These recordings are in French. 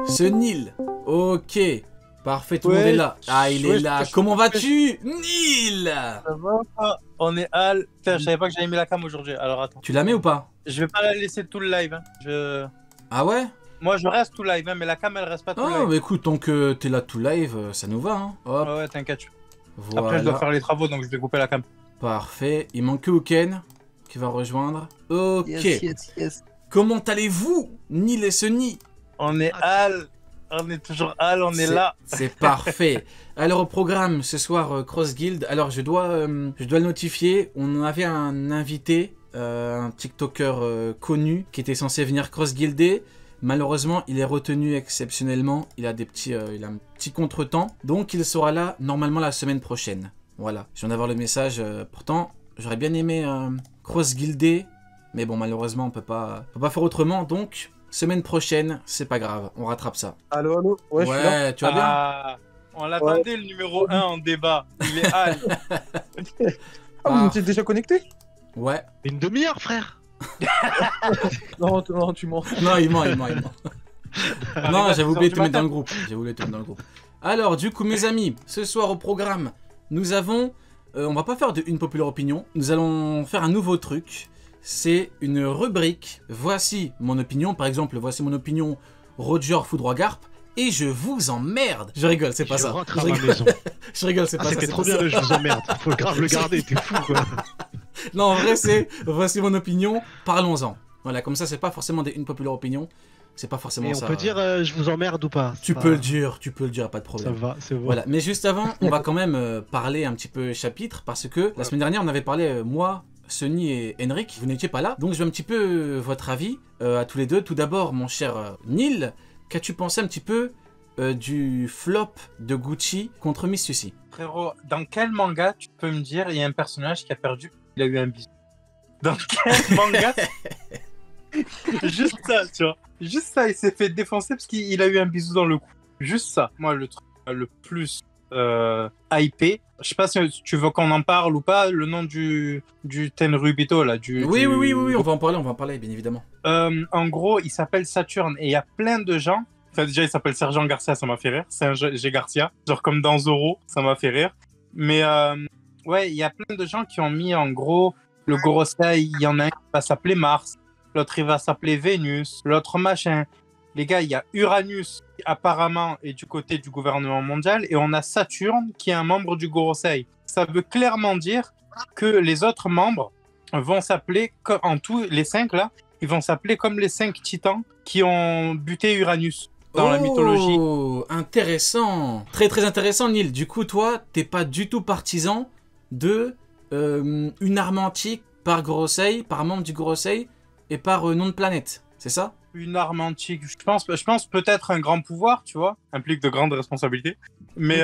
Ce Nil. Ok. Parfait, tout le monde est là. Ah, il est là. Comment vas-tu, Nil? Ça va? On est Al. Putain, je savais pas que j'avais mis la cam aujourd'hui. Alors attends. Tu la mets ou pas? Je vais pas la laisser tout le live. Ah ouais? Moi, je reste tout live, mais la cam, elle reste pas tout Ah, live. bah écoute, tant que t'es là tout live, ça nous va, hein. Hop. Ouais, t'inquiète. Voilà. Après, je dois faire les travaux, donc je vais couper la cam. Parfait. Il manque que Uken qui va rejoindre. Ok. Yes. Comment allez-vous, Nil et Sunny? On est Al. On est toujours Al, on est là. C'est parfait. Alors au programme ce soir Cross Guild. Alors je dois le notifier. On avait un invité, un TikToker connu qui était censé venir Cross Guilder. Malheureusement, il est retenu exceptionnellement. Il a un petit contretemps. Donc il sera là normalement la semaine prochaine. Voilà. Je viens d'avoir le message. Pourtant, j'aurais bien aimé Cross Guilder, mais bon malheureusement on peut pas faire autrement. Donc semaine prochaine, c'est pas grave, on rattrape ça. Allô. Ouais, je suis là. Tu vas bien? On l'attendait, le numéro 1 en débat. Il est Al. Vous êtes déjà connecté? Ouais. Une demi-heure, frère. Non, tu mens. Non, il ment. Non, j'avais oublié de te mettre dans le groupe. Alors, du coup, mes amis, ce soir au programme, nous avons... on va pas faire une populaire opinion, nous allons faire un nouveau truc. C'est une rubrique, voici mon opinion, par exemple, voici mon opinion, Roger Foudroy Garp, et je vous emmerde. Je rigole, c'est pas ça. Je rentre à ma maison. Je rigole, c'est pas ça. C'était trop bien, je vous emmerde. Faut grave le garder, t'es fou, quoi. Non, en vrai, c'est voici mon opinion, parlons-en. Voilà, comme ça, c'est pas forcément une populaire opinion. C'est pas forcément ça. Et on peut dire je vous emmerde ou pas? Tu peux le dire, pas de problème. Ça va, c'est bon. Voilà, mais juste avant, on va quand même parler un petit peu chapitre, parce que la semaine dernière, on avait parlé, moi, Sunny et Henrik, vous n'étiez pas là, donc je veux un petit peu votre avis à tous les deux. Tout d'abord, mon cher Nil, qu'as-tu pensé un petit peu du flop de Gucci contre Miss Sushi? Frérot, dans quel manga tu peux me dire il y a un personnage qui a perdu, il a eu un bisou? Dans quel manga? Juste ça, tu vois. Juste ça, il s'est fait défoncer parce qu'il a eu un bisou dans le cou. Juste ça. Moi, le truc le plus hypé, je sais pas si tu veux qu'on en parle ou pas, le nom du Tenryubito là. Oui, on va en parler, bien évidemment. En gros, il s'appelle Saturne et il y a plein de gens. Enfin, déjà, il s'appelle Sergent Garcia, ça m'a fait rire. C'est un G Garcia, genre comme dans Zoro, ça m'a fait rire. Mais ouais, il y a plein de gens qui ont mis en gros le Gorosei. Il y en a un qui va s'appeler Mars, l'autre il va s'appeler Vénus, l'autre machin. Les gars, il y a Uranus qui apparemment est du côté du gouvernement mondial et on a Saturne qui est un membre du Gorosei. Ça veut clairement dire que les autres membres vont s'appeler, en tout, les 5 là, ils vont s'appeler comme les 5 titans qui ont buté Uranus dans la mythologie. Oh, intéressant. Très très intéressant, Nil. Du coup, toi, t'es pas du tout partisan de une arme antique par Gorosei, par membre du Gorosei et par nom de planète, c'est ça? Une arme antique, je pense peut-être un grand pouvoir, tu vois, implique de grandes responsabilités. Mais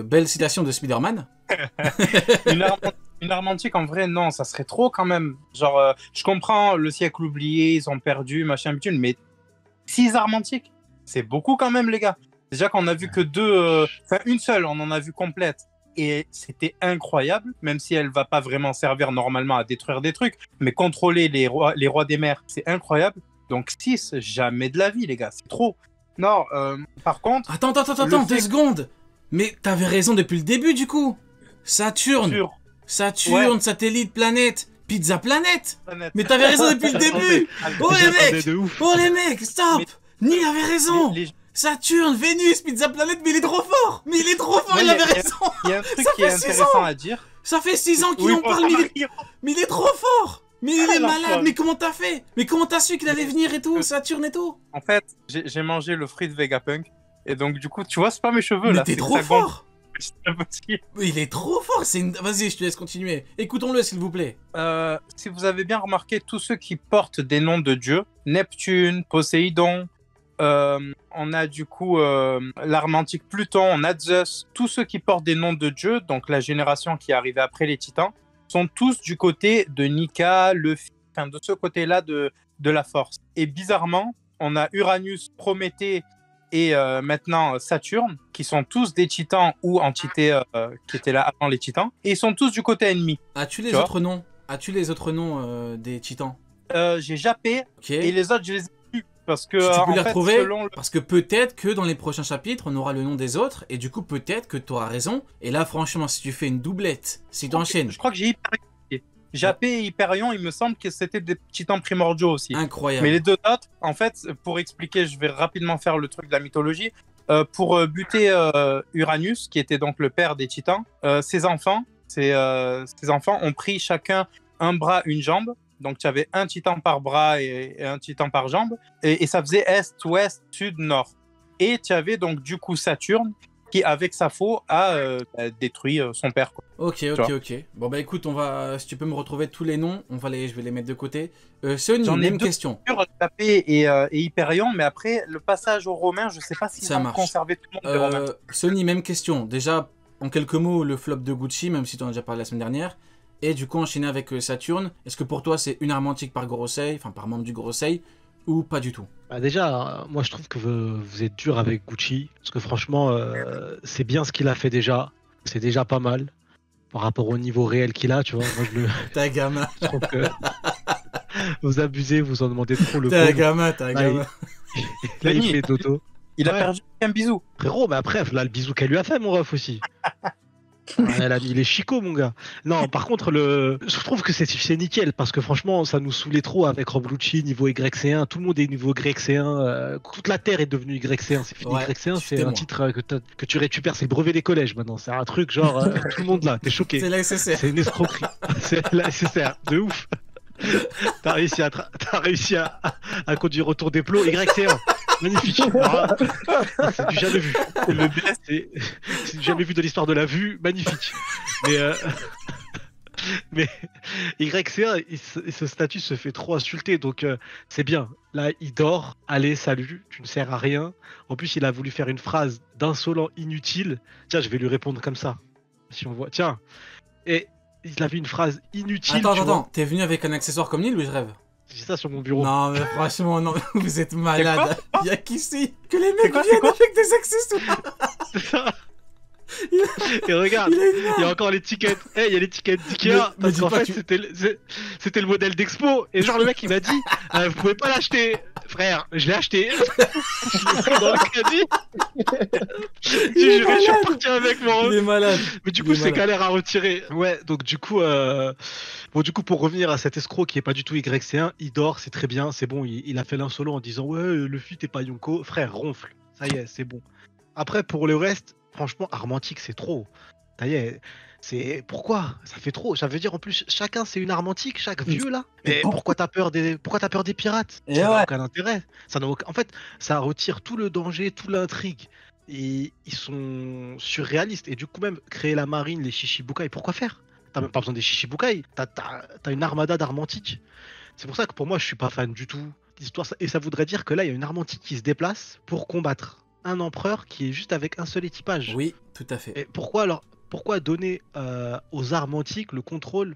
belle citation de Spider-Man. une arme antique, en vrai, non, ça serait trop quand même. Genre, je comprends le siècle oublié, ils ont perdu, machin, bitume, mais 6 armes antiques, c'est beaucoup quand même, les gars. Déjà qu'on a vu que 2, enfin une seule, on en a vu complète. Et c'était incroyable, même si elle va pas vraiment servir normalement à détruire des trucs, mais contrôler les rois des mers, c'est incroyable. Donc 6, jamais de la vie, les gars, c'est trop. Non, par contre... Attends, 2 secondes. Mais t'avais raison depuis le début, du coup. Saturne, ouais. Satellite, planète, pizza planète. Mais t'avais raison depuis le début. Oh les mecs, stop. Nil avait raison. Saturne, Vénus, pizza planète, mais il est trop fort. Il avait raison. Il y a un truc qui est intéressant à dire. Ça fait 6 ans qu'il en parle, mais il est trop fort. Mais il est malade, mais comment t'as fait? Mais comment t'as su qu'il allait venir et tout, Saturne et tout? En fait, j'ai mangé le fruit de Vegapunk, et donc du coup, tu vois, c'est pas mes cheveux là. Mais t'es trop fort. Il est trop fort, Vas-y, je te laisse continuer. Écoutons-le, s'il vous plaît. Si vous avez bien remarqué, tous ceux qui portent des noms de dieux, Neptune, Poséidon, on a du coup l'arme antique Pluton, on a Zeus, tous ceux qui portent des noms de dieux, donc la génération qui est arrivée après les titans, sont tous du côté de Nika, Luffy, enfin de ce côté-là de la force. Et bizarrement, on a Uranus, Prométhée et maintenant Saturne, qui sont tous des titans ou entités qui étaient là avant les titans, et ils sont tous du côté ennemi. As-tu les autres noms des titans? J'ai jappé, et les autres, je les ai plus. Parce que, Si tu peux en les fait, retrouver, selon le... parce que peut-être que dans les prochains chapitres, on aura le nom des autres, et du coup, peut-être que tu auras raison. Et là, franchement, si tu fais une doublette, si tu enchaînes, Je crois que j'ai Hyperion. Japé et Hyperion, il me semble que c'était des titans primordiaux aussi. incroyable. Mais les deux autres, en fait, pour expliquer, je vais rapidement faire le truc de la mythologie. Pour buter Uranus, qui était donc le père des titans, ses enfants ont pris chacun un bras, une jambe. Donc, tu avais un titan par bras et un titan par jambe. Et ça faisait est, ouest, sud, nord. Et tu avais donc du coup Saturne, qui, avec sa faux, a détruit son père, quoi. Ok. Bon bah écoute, si tu peux me retrouver tous les noms, je vais les mettre de côté. Sony, J'en ai même deux question. Japé et Hyperion, mais après, le passage aux Romains, je sais pas s'ils Ça ont marche. conservé tout le monde des Romains. Sony, même question. Déjà, en quelques mots, le flop de Gucci, même si tu en as déjà parlé la semaine dernière. Et du coup, enchaîner avec Saturne. Est-ce que pour toi, c'est une arme antique par Gorosei, enfin par membre du Gorosei, ou pas du tout? Bah déjà, moi je trouve que vous êtes dur avec Gucci, parce que franchement, c'est bien ce qu'il a fait déjà. C'est déjà pas mal par rapport au niveau réel qu'il a, tu vois. Moi T'es un gamin. je trouve que vous abusez, vous en demandez trop le T'es un pauvre. gamin, t'es un Là, gamin. Là, il fait dodo. Il a Ouais. perdu un bisou. Frérot, mais après, là, le bisou qu'elle lui a fait, mon ref aussi. Il est chico, mon gars. Non, par contre, je trouve que c'est nickel parce que franchement, ça nous saoulait trop avec Rob Lucci, niveau YC1. Tout le monde est niveau YC1. Toute la Terre est devenue YC1. C'est fini. Ouais, YC1, c'est excusez-moi. un titre que tu récupères. C'est le brevet des collèges maintenant. C'est un truc genre, tout le monde là. T'es choqué. C'est la SSR. C'est une escroquerie. C'est la SSR. De ouf. T'as réussi à conduire autour des plots. YC1. Magnifique. Alors, c'est du jamais vu. C'est du jamais vu de l'histoire de la vue. Magnifique. Mais, mais YC1, ce statut se fait trop insulter. Donc c'est bien. Là, il dort. Allez, salut. Tu ne sers à rien. En plus, il a voulu faire une phrase d'insolent inutile. Tiens, je vais lui répondre comme ça. Si on voit. Tiens. Et il a vu une phrase inutile. Attends, t'es venu avec un accessoire comme Lille ou je rêve? J'ai ça sur mon bureau. Non, mais franchement, non, vous êtes malade. Y'a qu'ici que les mecs quoi, viennent quoi avec des accessoires. C'est ça. Il Et regarde, il a une il y a encore l'étiquette. Eh, il y a l'étiquette d'Ikea. Mais Parce dis qu'en pas, fait, tu- c'était le modèle d'Expo. Et genre, le mec, il m'a dit vous pouvez pas l'acheter. Frère, je l'ai acheté. Je l'ai pris dans le caddie. J'ai juré, je suis reparti avec mon. est malade. Mais du il coup, est c'est malade. galère à retirer. Ouais, donc du coup, pour revenir à cet escroc qui est pas du tout YC1, il dort, c'est très bien, c'est bon. Il a fait l'insolo en disant ouais, le fut t'es pas Yonko. Frère, ronfle. Ça y est, c'est bon. Après, pour le reste, franchement, armantique, c'est trop. Ça y est. C'est pourquoi ça fait trop. Ça veut dire en plus chacun c'est une arme antique, chaque vieux là. Mais pourquoi t'as peur des pirates? Et Ça n'a ouais. aucun intérêt. En fait, ça retire tout le danger, toute l'intrigue. Et ils sont surréalistes. Et du coup même créer la marine, les Shichibukai, pourquoi faire? T'as même pas besoin des Shichibukai. T'as une armada d'armes antiques. C'est pour ça que pour moi je suis pas fan du tout. Et ça voudrait dire que là il y a une arme antique qui se déplace pour combattre un empereur qui est juste avec un seul équipage. Oui, tout à fait. Et pourquoi donner aux armes antiques le contrôle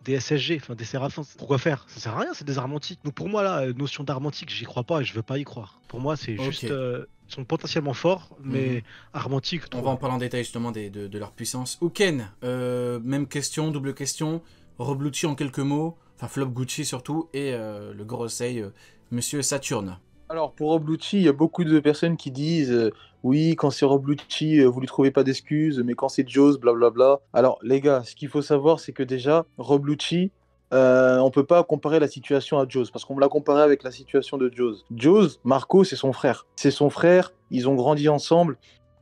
des SSG, enfin des Séraphins? Pourquoi faire? Ça sert à rien, c'est des armes antiques. Donc pour moi là, notion d'arme antique, j'y crois pas et je veux pas y croire. Pour moi, c'est Ok. juste ils sont potentiellement forts, mais arme antique. On va en parler en détail justement de leur puissance. Uken, même question, double question. Rob Lucci en quelques mots, enfin Flop Gucci surtout, et le Gorosei, Monsieur Saturne. Alors, pour Rob Lucci, il y a beaucoup de personnes qui disent oui, quand c'est Rob Lucci, vous lui trouvez pas d'excuses, mais quand c'est Jaws, blablabla. Alors, les gars, ce qu'il faut savoir, c'est que déjà, Rob Lucci, on peut pas comparer la situation à Jaws, parce qu'on me l'a comparé avec la situation de Jaws. Jaws, Marco, c'est son frère. C'est son frère, ils ont grandi ensemble.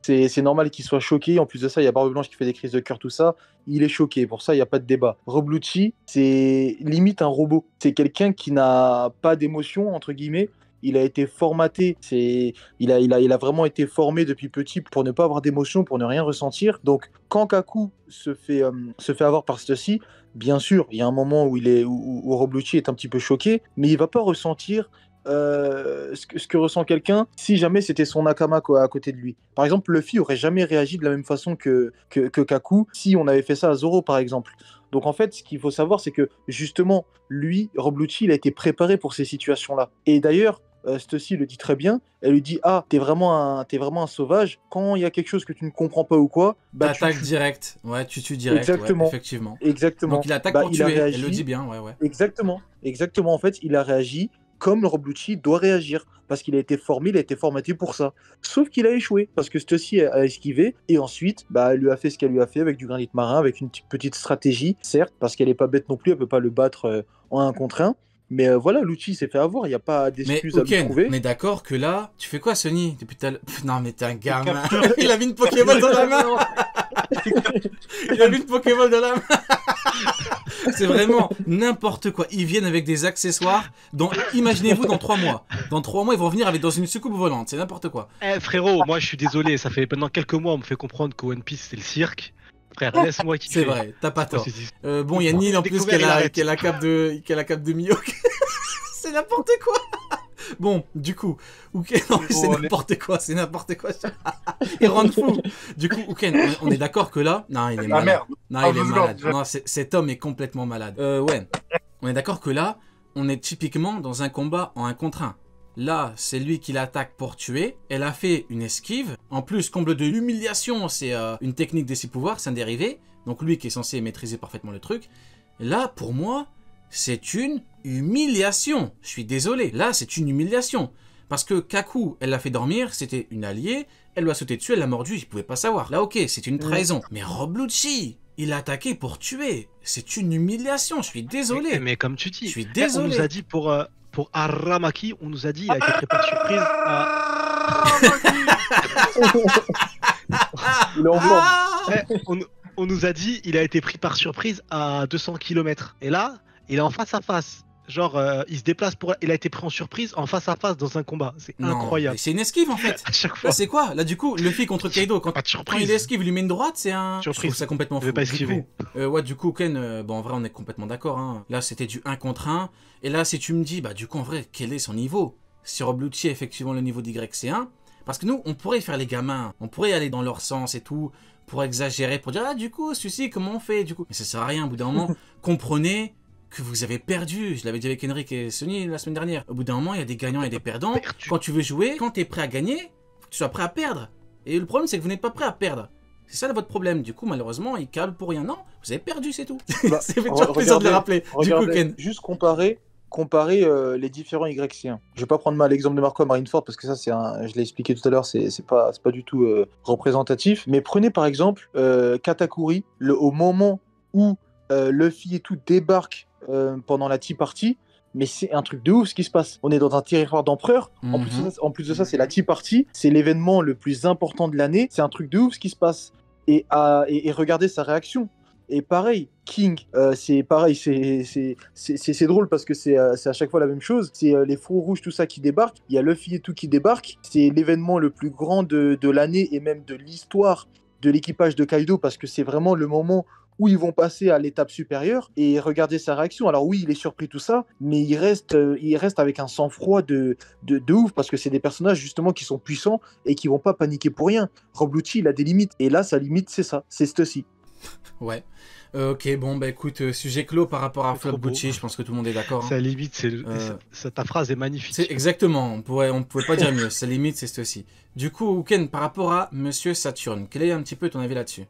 C'est normal qu'il soit choqué. En plus de ça, il y a Barbe Blanche qui fait des crises de cœur, tout ça. Il est choqué. Pour ça, il n'y a pas de débat. Rob Lucci, c'est limite un robot. C'est quelqu'un qui n'a pas d'émotion, entre guillemets. Il a été formaté, il a vraiment été formé depuis petit pour ne pas avoir d'émotion, pour ne rien ressentir. Donc, quand Kaku se fait avoir par ceci, bien sûr, il y a un moment où Rob Lucci est un petit peu choqué, mais il va pas ressentir ce que ressent quelqu'un si jamais c'était son Nakama à côté de lui. Par exemple, Luffy aurait jamais réagi de la même façon que Kaku si on avait fait ça à Zoro, par exemple. Donc en fait, ce qu'il faut savoir, c'est que justement, lui, Rob Lucci, il a été préparé pour ces situations-là. Et d'ailleurs, Stussy le dit très bien, elle lui dit « Ah, t'es vraiment un sauvage, quand il y a quelque chose que tu ne comprends pas ou quoi, bah tu Attaque tues. direct, ouais, tu tues direct, Exactement. ouais, effectivement. Exactement. Donc il attaque Bah, pour il a tuer, réagi. elle le dit bien, ouais. Exactement. En fait, il a réagi comme Rob Lucci doit réagir, parce qu'il a été formé, il a été formaté pour ça. Sauf qu'il a échoué, parce que Stussy a esquivé, et ensuite, elle lui a fait ce qu'elle lui a fait, avec du granit marin, avec une petite stratégie, certes, parce qu'elle n'est pas bête non plus, elle peut pas le battre en 1 contre 1. Mais voilà, Lucci s'est fait avoir, il n'y a pas d'excuse à lui trouver. On est d'accord que là, tu fais quoi, Sony, depuis tout à l'heure? Non, mais t'es un gamin. Il a mis une Pokéball dans la main. Il a mis une Pokéball dans la main. C'est vraiment n'importe quoi. Ils viennent avec des accessoires. Imaginez-vous dans 3 mois. Dans 3 mois, ils vont venir avec dans une soucoupe volante. C'est n'importe quoi. Frérot, moi je suis désolé, ça fait pendant quelques mois on me fait comprendre que One Piece c'est le cirque. Frère, laisse-moi kiffer. C'est vrai, t'as pas tort. Bon, il y a Neil en plus qui a la cape de Mihawk. C'est n'importe quoi. Bon, du coup, Uken, c'est n'importe quoi, c'est n'importe quoi. Il rend fou. Du coup, Uken, on est d'accord que là, non, il est malade. Merde. Non, il est malade. Non, cet homme est complètement malade. Ouais, on est d'accord que là, on est typiquement dans un combat en 1 contre 1. Là, c'est lui qui l'attaque pour tuer. Elle a fait une esquive. En plus, comble de l'humiliation, c'est une technique des 6 pouvoirs, c'est un dérivé. Donc lui qui est censé maîtriser parfaitement le truc. Là, pour moi, c'est une humiliation. Je suis désolé. Là, c'est une humiliation. Parce que Kaku, elle l'a fait dormir, c'était une alliée. Elle lui a sauté dessus, elle l'a mordu, il pouvait pas savoir. Là, ok, c'est une trahison. Mais Rob Lucci, il a attaqué pour tuer. C'est une humiliation, je suis désolé. Mais comme tu dis, je suis désolé. On nous a dit pour Aramaki, on nous a dit il a été pris par surprise on nous a dit il a été pris par surprise à 200 km. Et là, il est en face à face. Genre, il se déplace il a été pris en surprise en face à face dans un combat. C'est incroyable. C'est une esquive en fait. À chaque fois. Là, c'est quoi? Là, du coup, Luffy contre Kaido, quand il esquive, il lui met une droite, c'est un. Surprise. Je trouve ça complètement fou. Pas esquiver. Du coup, Ken, en vrai, on est complètement d'accord. Hein. Là, c'était du 1 contre 1. Et là, si tu me dis, du coup, en vrai, quel est son niveau? Si Rob Lucci est effectivement le niveau d'YC1, parce que nous, on pourrait faire les gamins, on pourrait aller dans leur sens et tout, pour exagérer, pour dire, du coup, celui-ci, comment on fait, du coup? Mais ça sert à rien, au bout d'un moment, comprenez que vous avez perdu. Je l'avais dit avec Henrik et Sony la semaine dernière. Au bout d'un moment, il y a des gagnants et des perdants. Quand tu veux jouer, quand tu es prêt à gagner, faut que tu sois prêt à perdre. Et le problème, c'est que vous n'êtes pas prêt à perdre. C'est ça votre problème. Du coup, malheureusement, il cale pour rien. Non, vous avez perdu, c'est tout. Ça fait toujours plaisir de le rappeler. Du coup, Ken. Juste comparer les différents YC1. Je vais pas prendre mal l'exemple de Marco Marineford parce que ça, je l'ai expliqué tout à l'heure, c'est pas du tout représentatif. Mais prenez par exemple Katakuri, au moment où Luffy et tout débarquent pendant la Tea Party, mais c'est un truc de ouf ce qui se passe. On est dans un territoire d'empereur. En plus de ça, c'est la Tea Party. C'est l'événement le plus important de l'année. C'est un truc de ouf ce qui se passe. Et regardez sa réaction. Et pareil, King, c'est pareil, c'est drôle parce que c'est à chaque fois la même chose. C'est les fous rouges, tout ça qui débarquent. Il y a Luffy et tout qui débarque. C'est l'événement le plus grand de l'année et même de l'histoire de l'équipage de Kaido parce que c'est vraiment le moment où ils vont passer à l'étape supérieure et regarder sa réaction. Alors oui, il est surpris tout ça, mais il reste avec un sang-froid de ouf parce que c'est des personnages justement qui sont puissants et qui vont pas paniquer pour rien. Rob Lucci, il a des limites et là, sa limite, c'est ça, c'est Stussy. Ouais. Ok, bon, écoute, sujet clos par rapport à Rob Lucci, je pense que tout le monde est d'accord. Sa limite, ta phrase est magnifique. C'est exactement, on pouvait pas dire mieux. Sa limite, c'est Stussy. Du coup, Ken, par rapport à Monsieur Saturne, quel est un petit peu ton avis là-dessus?